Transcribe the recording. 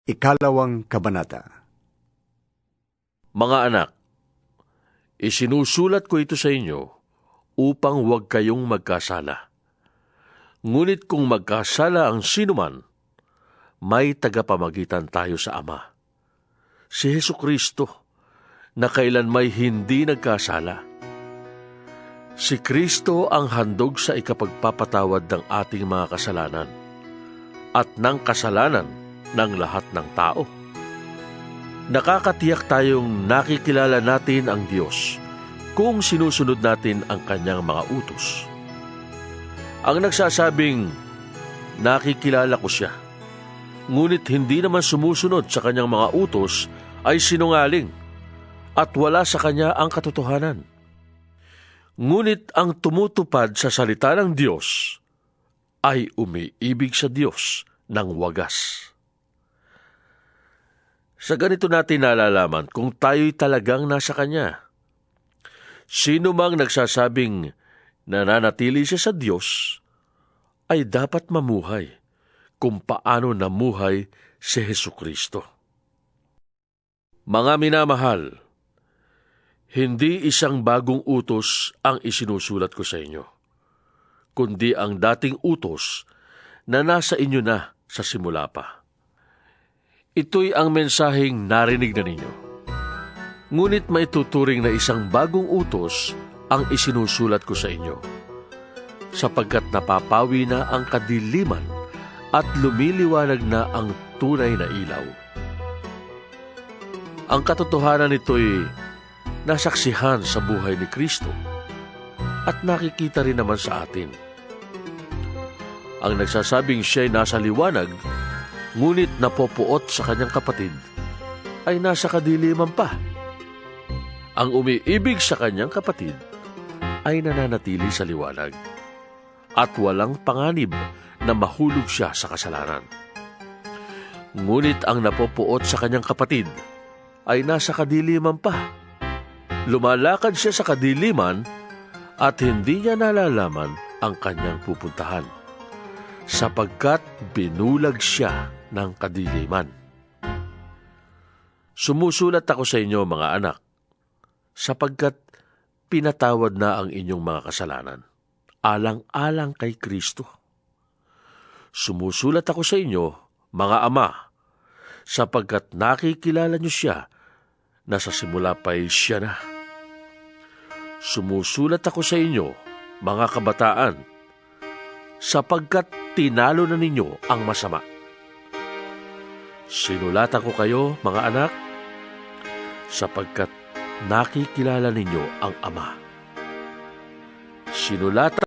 Ikalawang Kabanata. Mga anak, isinusulat ko ito sa inyo upang huwag kayong magkasala. Ngunit kung magkasala ang sinuman, may tagapamagitan tayo sa Ama, si Hesukristo, na kailanmay hindi nagkasala. Si Kristo ang handog sa ikapagpapatawad ng ating mga kasalanan at ng kasalanan ng lahat ng tao. Nakakatiyak tayong nakikilala natin ang Diyos kung sinusunod natin ang Kanyang mga utos. Ang nagsasabing, nakikilala ko siya, ngunit hindi naman sumusunod sa Kanyang mga utos ay sinungaling at wala sa Kanya ang katotohanan. Ngunit ang tumutupad sa salita ng Diyos ay umiibig sa Diyos ng wagas. Sa ganito natin nalalaman kung tayo'y talagang nasa Kanya. Sino mang nagsasabing nananatili siya sa Diyos ay dapat mamuhay kung paano namuhay si Hesukristo. Mga minamahal, hindi isang bagong utos ang isinusulat ko sa inyo, kundi ang dating utos na nasa inyo na sa simula pa. Ito'y ang mensaheng narinig na ninyo. Ngunit maituturing na isang bagong utos ang isinusulat ko sa inyo, sapagkat napapawi na ang kadiliman at lumiliwanag na ang tunay na ilaw. Ang katotohanan nito'y nasaksihan sa buhay ni Kristo at nakikita rin naman sa atin. Ang nagsasabing siya'y nasa liwanag, ngunit napopuot sa kanyang kapatid, ay nasa kadiliman pa. Ang umiibig sa kanyang kapatid ay nananatili sa liwanag at walang panganib na mahulog siya sa kasalanan. Ngunit ang napopuot sa kanyang kapatid ay nasa kadiliman pa. Lumalakad siya sa kadiliman at hindi niya nalalaman ang kanyang pupuntahan, sapagkat binulag siya ng kadiliman. Sumusulat ako sa inyo, mga anak, sapagkat pinatawad na ang inyong mga kasalanan, alang-alang kay Kristo. Sumusulat ako sa inyo, mga ama, sapagkat nakikilala niyo siya na sa simula pa'y siya na. Sumusulat ako sa inyo, mga kabataan, sapagkat tinalo na ninyo ang masama. Sinulatan ko kayo, mga anak, sapagkat nakikilala ninyo ang Ama. Sinulatan